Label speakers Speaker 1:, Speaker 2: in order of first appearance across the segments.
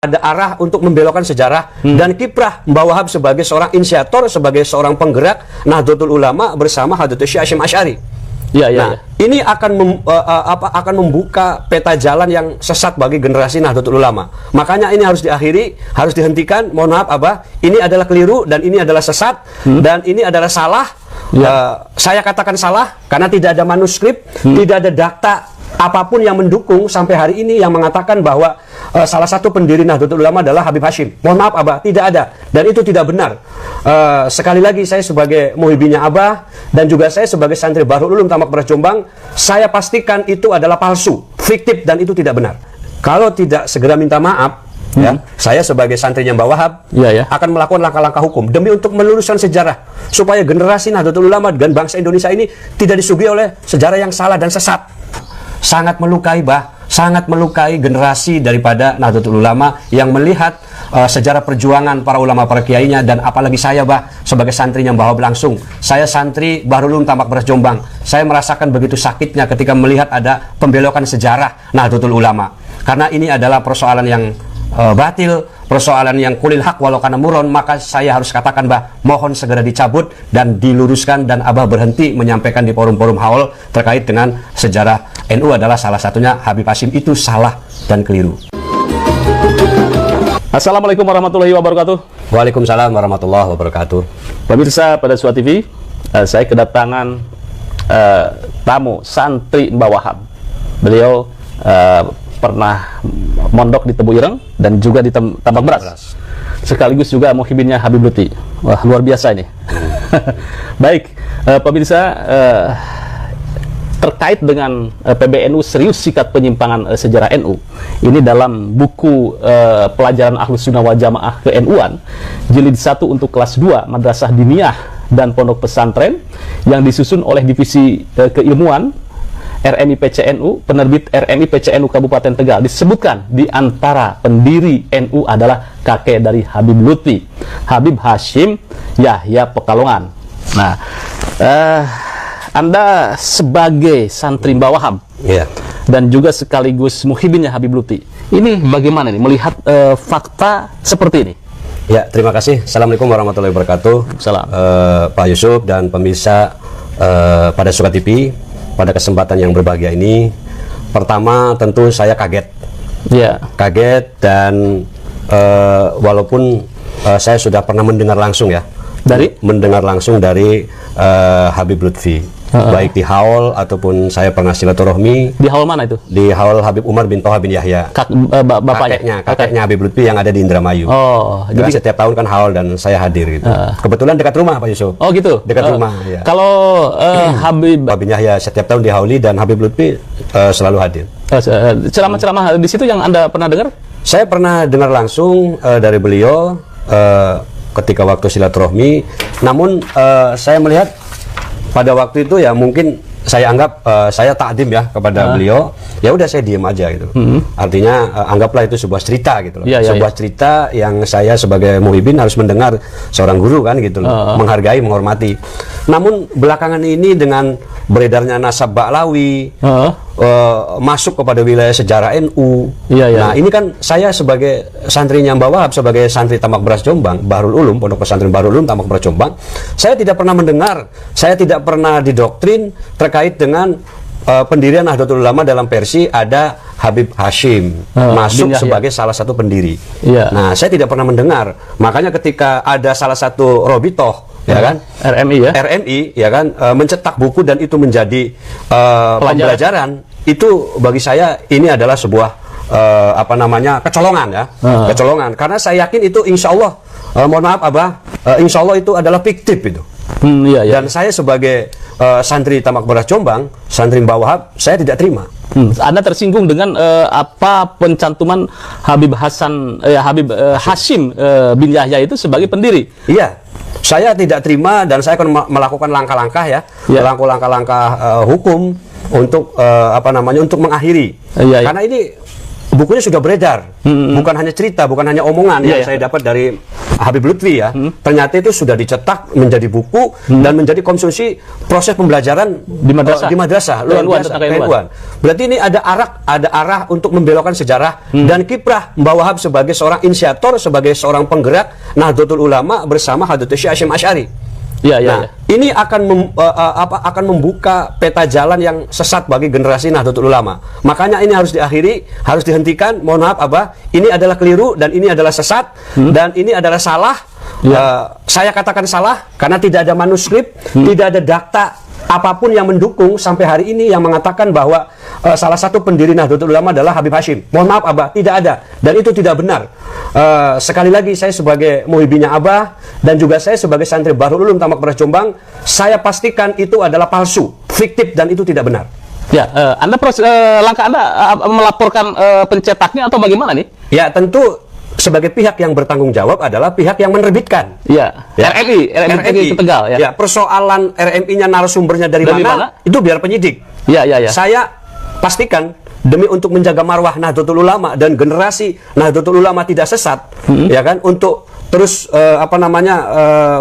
Speaker 1: ada arah untuk membelokkan sejarah dan kiprah Mbah Wahab sebagai seorang inisiator, sebagai seorang penggerak Nahdlatul Ulama bersama Hadratus Syekh Hasyim Asy'ari. Ini akan membuka peta jalan yang sesat bagi generasi Nahdlatul Ulama. Makanya ini harus diakhiri, harus dihentikan. Mohon maaf Abah, ini adalah keliru dan ini adalah sesat dan ini adalah salah. Saya katakan salah karena tidak ada manuskrip, tidak ada data apapun yang mendukung sampai hari ini yang mengatakan bahwa salah satu pendiri Nahdlatul Ulama adalah Habib Hasyim. Mohon maaf Abah, tidak ada dan itu tidak benar. Sekali lagi saya sebagai muhibinnya Abah dan juga saya sebagai santri Bahrul Ulum Tamak Beras Jombang, saya pastikan itu adalah palsu, fiktif dan itu tidak benar. Kalau tidak segera minta maaf, saya sebagai santrinya Mbah Wahab akan melakukan langkah-langkah hukum demi untuk meluruskan sejarah supaya generasi Nahdlatul Ulama dan bangsa Indonesia ini tidak disuguhi oleh sejarah yang salah dan sesat. Sangat melukai sangat melukai generasi daripada Nahdlatul Ulama yang melihat sejarah perjuangan para ulama, para kiainya, dan apalagi saya sebagai santrinya Mbah Wahab langsung. Saya santri Bahrul Ulum Tamak Beras Jombang. Saya merasakan begitu sakitnya ketika melihat ada pembelokan sejarah Nahdlatul Ulama. Karena ini adalah persoalan yang batil, persoalan yang kulil haq walau kana muron, maka saya harus katakan mohon segera dicabut dan diluruskan dan Abah berhenti menyampaikan di forum-forum haul terkait dengan sejarah NU adalah salah satunya Habib Hasyim. Itu salah dan keliru.
Speaker 2: Assalamualaikum warahmatullahi wabarakatuh.
Speaker 1: Waalaikumsalam warahmatullahi wabarakatuh.
Speaker 2: Pemirsa pada Suara TV, saya kedatangan tamu santri Mbah Wahab. Beliau pernah mondok di Tebu Ireng dan juga di Tambak Beras. Sekaligus juga muhibinnya Habib Lutfi. Wah, luar biasa ini. Baik, pemirsa, terkait dengan PBNU serius sikap penyimpangan sejarah NU. Ini dalam buku pelajaran Ahlus Sunnah wal Jamaah ke-NU-an jilid 1 untuk kelas 2 Madrasah Diniyah dan Pondok Pesantren yang disusun oleh Divisi Keilmuan RMI PCNU, penerbit RMI PCNU Kabupaten Tegal, disebutkan di antara pendiri NU adalah kakek dari Habib Lutfi, Habib Hasyim Yahya Pekalongan. Nah, Anda sebagai santri Mbah Wahab dan juga sekaligus muhibinnya Habib Lutfi, ini bagaimana nih melihat fakta seperti ini?
Speaker 1: Ya, terima kasih. Assalamualaikum warahmatullahi wabarakatuh.
Speaker 2: Salam.
Speaker 1: Pak Yusuf dan pemirsa pada Suara TV. Pada kesempatan yang berbahagia ini, pertama tentu saya kaget, kaget dan walaupun saya sudah pernah mendengar langsung dari Habib Lutfi, baik di haul ataupun saya pernah silaturahmi.
Speaker 2: Di haul mana itu?
Speaker 1: Di haul Habib Umar bin Toha bin Yahya, kakeknya Habib Lutfi yang ada di Indramayu. Jadi setiap tahun kan haul dan saya hadir gitu. Kebetulan dekat rumah Pak Yusuf.
Speaker 2: Oh gitu.
Speaker 1: Dekat rumah. Ya.
Speaker 2: Kalau Habib
Speaker 1: bin Yahya setiap tahun dihauli dan Habib Lutfi selalu hadir.
Speaker 2: Ceramah-ceramah di situ yang Anda pernah dengar?
Speaker 1: Saya pernah dengar langsung dari beliau ketika waktu silaturahmi. Namun saya melihat pada waktu itu ya mungkin saya anggap saya takdim ya kepada beliau. Ya udah saya diam aja gitu. Artinya anggaplah itu sebuah cerita gitu loh. Sebuah cerita yang saya sebagai muhibin harus mendengar seorang guru kan gitu loh. Menghargai, menghormati. Namun belakangan ini dengan beredarnya nasab Ba'lawi masuk kepada wilayah sejarah NU. Nah, ini kan saya sebagai santrinya Mbah Wahab, sebagai santri Tamak Beras Jombang, Bahrul Ulum, Pondok Pesantren Bahrul Ulum Tamak Beras Jombang, saya tidak pernah mendengar, saya tidak pernah didoktrin terkait dengan pendirian Nahdlatul Ulama dalam versi ada Habib Hasyim masuk sebagai salah satu pendiri. Nah, saya tidak pernah mendengar. Makanya ketika ada salah satu robitoh RMI mencetak buku dan itu menjadi pembelajaran, itu bagi saya ini adalah sebuah kecolongan ya. Kecolongan karena saya yakin itu insya Allah mohon maaf Abah, insya Allah itu adalah fiktif itu. Dan saya sebagai santri Tamak Beras Jombang, santri Mbah Wahab, saya tidak terima.
Speaker 2: Anda tersinggung dengan apa pencantuman Habib Hasyim bin Yahya itu sebagai pendiri?
Speaker 1: Iya, saya tidak terima dan saya akan melakukan langkah-langkah langkah-langkah hukum untuk untuk mengakhiri. Karena ini bukunya sudah beredar, bukan hanya cerita, bukan hanya omongan yang saya dapat dari Habib Lutfi ya, ternyata itu sudah dicetak menjadi buku dan menjadi konsumsi proses pembelajaran
Speaker 2: di madrasah,
Speaker 1: luar biasa, keilmuan. Berarti ini ada arah untuk membelokkan sejarah dan kiprah Mbah Wahab sebagai seorang inisiator, sebagai seorang penggerak Nahdlatul Ulama bersama Hadratus Syekh Hasyim Asy'ari. Ini akan membuka peta jalan yang sesat bagi generasi Nahdlatul Ulama. Makanya ini harus diakhiri, harus dihentikan. Mohon maaf Abah, ini adalah keliru dan ini adalah sesat dan ini adalah salah. Saya katakan salah karena tidak ada manuskrip, tidak ada data apapun yang mendukung sampai hari ini yang mengatakan bahwa salah satu pendiri Nahdlatul Ulama adalah Habib Hasyim. Mohon maaf Abah, tidak ada dan itu tidak benar. Sekali lagi saya sebagai muhibinnya Abah dan juga saya sebagai santri Bahrul Ulum Tamak Beras Jombang, saya pastikan itu adalah palsu, fiktif dan itu tidak benar.
Speaker 2: Ya, Anda langkah Anda melaporkan pencetaknya atau bagaimana nih?
Speaker 1: Ya, tentu sebagai pihak yang bertanggung jawab adalah pihak yang menerbitkan. RMI
Speaker 2: Tegal ya.
Speaker 1: Ya, persoalan RMI-nya narasumbernya dari mana? Itu biar penyidik. Saya pastikan demi untuk menjaga marwah Nahdlatul Ulama dan generasi Nahdlatul Ulama tidak sesat, ya kan, untuk terus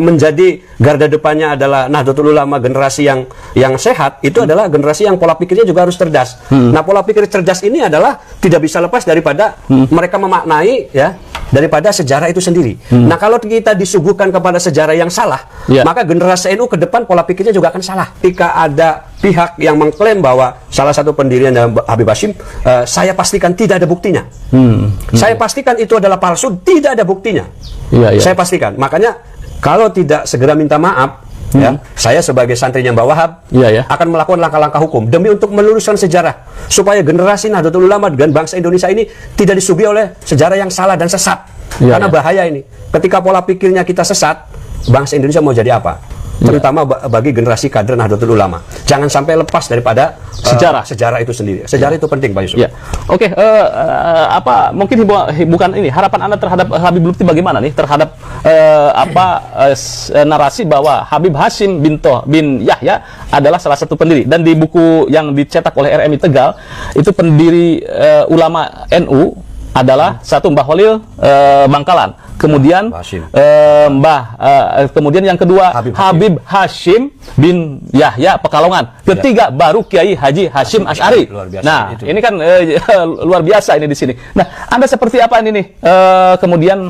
Speaker 1: menjadi garda depannya adalah Nahdlatul Ulama generasi yang sehat, itu adalah generasi yang pola pikirnya juga harus cerdas. Nah, pola pikir cerdas ini adalah tidak bisa lepas daripada mereka memaknai ya daripada sejarah itu sendiri. Nah, kalau kita disuguhkan kepada sejarah yang salah, maka generasi NU ke depan pola pikirnya juga akan salah. Ketika ada pihak yang mengklaim bahwa salah satu pendirinya Habib Hasyim, saya pastikan tidak ada buktinya. Saya pastikan itu adalah palsu, tidak ada buktinya. Saya pastikan. Makanya kalau tidak segera minta maaf, saya sebagai santrinya Mbah Wahab akan melakukan langkah-langkah hukum demi untuk meluruskan sejarah supaya generasi Nahdlatul Ulama dan bangsa Indonesia ini tidak disuguhi oleh sejarah yang salah dan sesat. Karena bahaya ini. Ketika pola pikirnya kita sesat, bangsa Indonesia mau jadi apa? Terutama bagi generasi kader Nahdlatul Ulama. Jangan sampai lepas daripada sejarah itu sendiri. Sejarah itu penting, Pak Yusuf.
Speaker 2: Oke, mungkin bukan ini harapan Anda terhadap Habib Lutfi bagaimana nih terhadap narasi bahwa Habib Hasyim bin Yahya adalah salah satu pendiri, dan di buku yang dicetak oleh RMI Tegal itu pendiri ulama NU adalah satu Mbah Holil Bangkalan. Kemudian kemudian yang kedua Habib Hasyim bin Yahya Pekalongan. Ketiga baru Kiai Haji Hasyim Asy'ari. Nah, ini kan luar biasa ini di sini. Nah, Anda seperti apa ini nih? Kemudian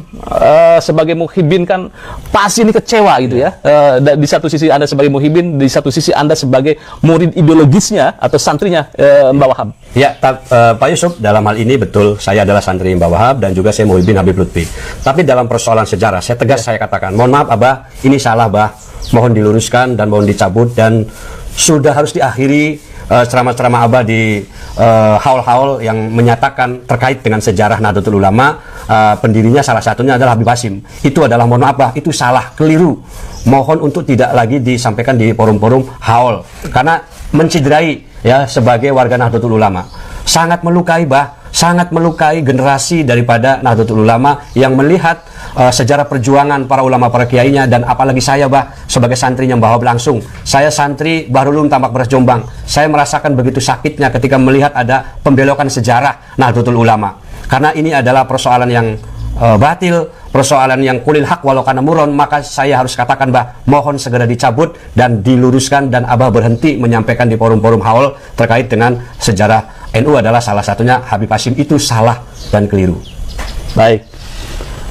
Speaker 2: sebagai muhibin kan pasti ini kecewa gitu ya. Di satu sisi Anda sebagai muhibin, di satu sisi Anda sebagai murid ideologisnya atau santrinya Mbah Wahab.
Speaker 1: Ya, Pak Yusuf, dalam hal ini betul saya adalah santri Mbah Wahab dan juga saya muhibin Habib Lutfi. Tapi dalam persoalan sejarah, saya tegas saya katakan, mohon maaf Abah, ini salah Bah, mohon diluruskan dan mohon dicabut dan sudah harus diakhiri ceramah-ceramah Abah di haul-haul yang menyatakan terkait dengan sejarah Nahdlatul Ulama. Pendirinya salah satunya adalah Habib Hasyim. Itu adalah, mohon maaf Bah, itu salah, keliru. Mohon untuk tidak lagi disampaikan di forum-forum haul karena menciderai ya sebagai warga Nahdlatul Ulama. Sangat melukai Bah, sangat melukai generasi daripada Nahdlatul Ulama yang melihat sejarah perjuangan para ulama, para kiainya, dan apalagi saya Bah sebagai santrinya Mbah Wahab langsung. Saya santri Bahrul Ulum Tamak Beras Jombang. Saya merasakan begitu sakitnya ketika melihat ada pembelokan sejarah Nahdlatul Ulama. Karena ini adalah persoalan yang batil, persoalan yang kulil hak walau kana muron, maka saya harus katakan Bah, mohon segera dicabut dan diluruskan dan Abah berhenti menyampaikan di forum-forum haul terkait dengan sejarah NU adalah salah satunya Habib Hasyim, itu salah dan keliru.
Speaker 2: Baik.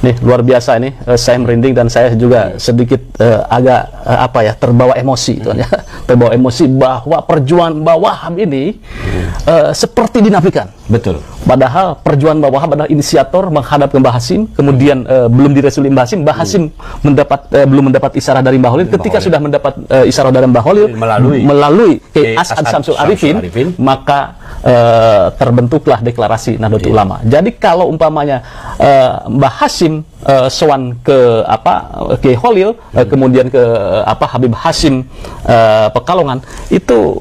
Speaker 2: Nih, luar biasa ini, saya merinding dan saya juga sedikit agak terbawa emosi ya. Terbawa emosi bahwa perjuangan Mbah Wahab ini seperti dinafikan.
Speaker 1: Betul.
Speaker 2: Padahal perjuangan Mbah Wahab adalah inisiator menghadap ke Mbah Hasyim, kemudian belum diresuli Mbah Hasyim, Mbah Hasyim belum mendapat isyarah dari Mbah Holil. Ketika sudah mendapat isyarah dari Mbah Holil melalui As'ad Syamsul Arifin, maka terbentuklah deklarasi Nahdlatul Ulama. Jadi kalau umpamanya Mbah Hasyim sowan ke Kiai Holil, kemudian ke Habib Hasyim Pekalongan, itu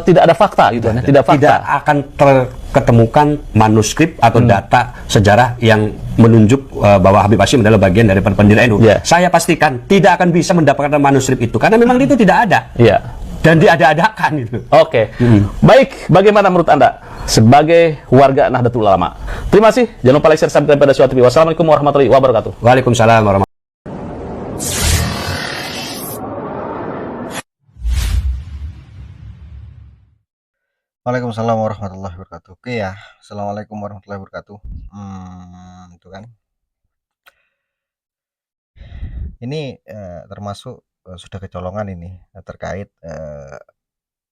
Speaker 2: tidak ada fakta gitu ya. Tidak
Speaker 1: akan terketemukan manuskrip atau data sejarah yang menunjuk bahwa Habib Hasyim adalah bagian dari pendiri NU. Saya pastikan tidak akan bisa mendapatkan manuskrip itu karena memang itu tidak ada. Dan diada-adakan itu.
Speaker 2: Oke. Baik, bagaimana menurut Anda sebagai warga Nahdlatul Ulama? Terima kasih. Jangan lupa like, share, subscribe pada Suara TV. Wassalamualaikum warahmatullahi wabarakatuh.
Speaker 1: Waalaikumsalam warahmatullahi wabarakatuh.
Speaker 3: Waalaikumsalam warahmatullahi wabarakatuh. Oke ya, assalamualaikum warahmatullahi wabarakatuh. Itu kan, ini termasuk sudah kecolongan ini terkait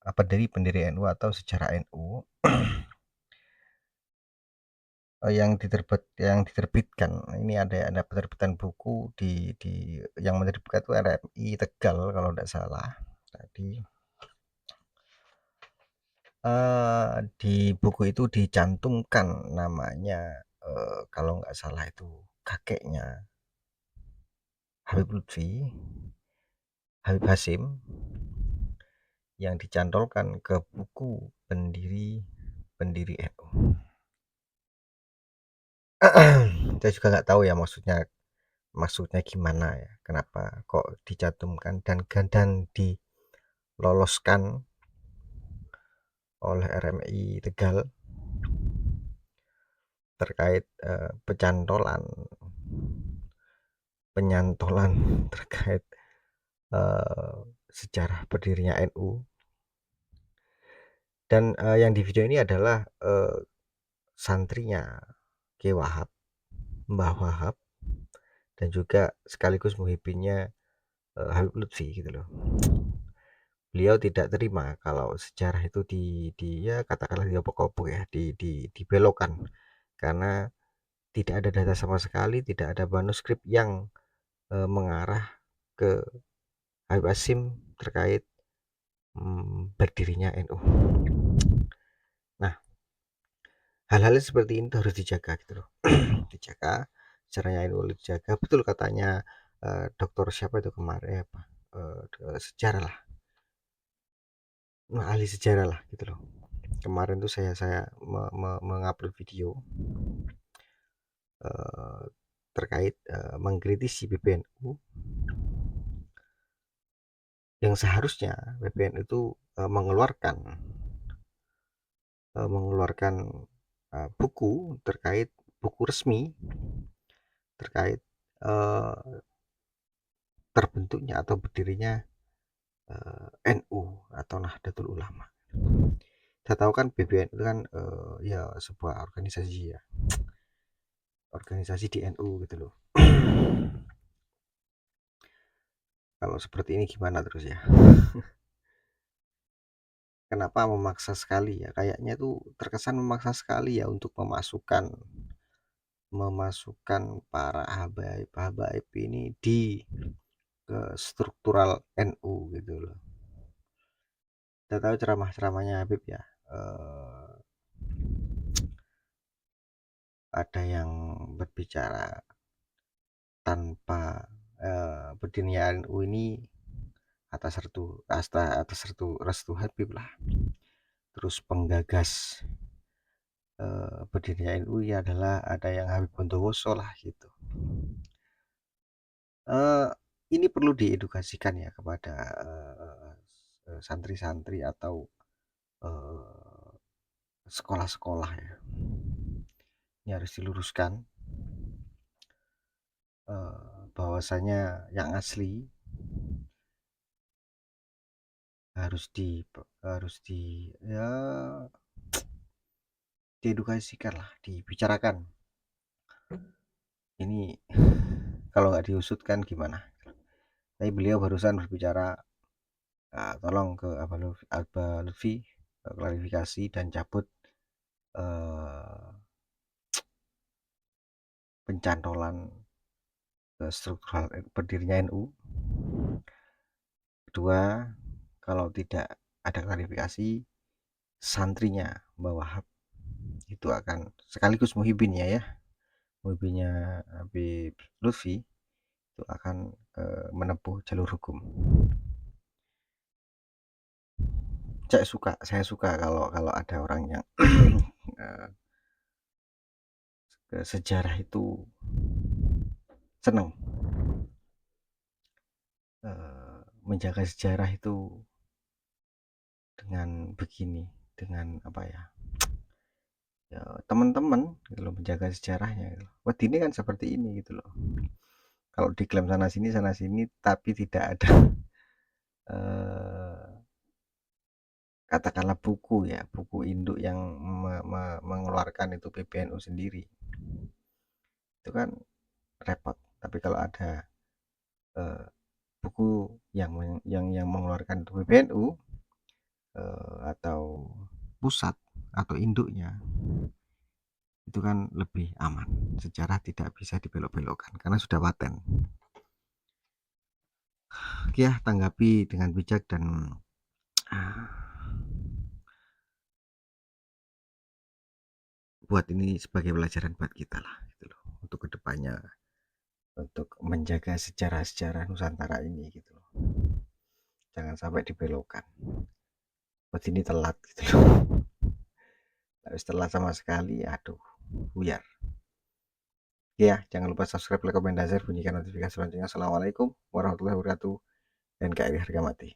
Speaker 3: apa dari pendiri NU atau sejarah NU yang diterbitkan. Ini ada penerbitan buku di yang menerbitkan itu RMI Tegal kalau tidak salah. Tadi di buku itu dicantumkan namanya, kalau nggak salah itu kakeknya Habib Lutfi, Habib Hasim, yang dicantolkan ke buku pendiri NU. Saya juga nggak tahu ya maksudnya gimana ya, kenapa kok dicantumkan dan diloloskan oleh RMI Tegal terkait penyantolan terkait sejarah berdirinya NU. Dan yang di video ini adalah santrinya Ki Wahab, Mbah Wahab, dan juga sekaligus muhibinnya Habib Lutfi gitu loh. Beliau tidak terima kalau sejarah itu ya katakanlah diobok-obok ya, dibelokkan, karena tidak ada data sama sekali, tidak ada manuskrip yang mengarah ke Habib Hasim terkait berdirinya NU. Nah, hal-hal seperti ini harus dijaga gitu loh. Dijaga, caranya NU dijaga. Betul katanya dokter siapa itu kemarin apa sejarah lah, ahli sejarah lah gitu loh. Kemarin tuh saya mengupload video terkait mengkritisi PBNU, yang seharusnya PBNU itu mengeluarkan buku resmi terkait terbentuknya atau berdirinya NU atau Nahdlatul Ulama. Saya tahu kan PBNU itu kan ya sebuah organisasi di NU gitu loh. Kalau seperti ini gimana terus ya? Kenapa memaksa sekali ya? Kayaknya tuh terkesan memaksa sekali ya untuk memasukkan para habaib ini di struktural NU gitu loh. Kita tahu ceramah-ceramahnya Habib ya, ada yang berbicara tanpa berdirinya NU ini atas restu Habib lah. Terus penggagas berdirinya NU ya adalah ada yang Habib Bondowoso lah gitu. Ini perlu diedukasikan ya kepada santri-santri atau sekolah-sekolah ya. Ini harus diluruskan bahwasanya yang asli harus ya diedukasikan lah, dibicarakan. Ini kalau nggak diusutkan gimana? Tapi beliau barusan berbicara, tolong ke Alba Lutfi klarifikasi dan cabut pencantolan struktural berdirinya NU. Kedua, kalau tidak ada klarifikasi, santrinya Mbah Wahab itu akan sekaligus muhibinnya Habib Lutfi itu akan menempuh jalur hukum. Saya suka kalau ada orang yang sejarah itu senang, menjaga sejarah itu dengan begini, dengan apa ya, teman-teman gitu loh, menjaga sejarahnya gitu. Ini kan seperti ini gitu loh. Kalau diklaim sana sini tapi tidak ada katakanlah buku ya, buku induk yang mengeluarkan itu PBNU sendiri, itu kan repot. Tapi kalau ada buku yang mengeluarkan itu PBNU atau pusat atau induknya, itu kan lebih aman. Sejarah tidak bisa dibelok-belokkan karena sudah paten. Oke ya, tanggapi dengan bijak dan buat ini sebagai pelajaran buat kita lah gitu loh, untuk kedepannya, untuk menjaga sejarah-sejarah Nusantara ini gitu loh, jangan sampai dibelokkan. Buat ini telat gitu loh, harus telat sama sekali, aduh buyar. Ya, jangan lupa subscribe, like, komen, dan share, bunyikan notifikasi loncengnya. Assalamualaikum warahmatullahi wabarakatuh. NKRI harga mati.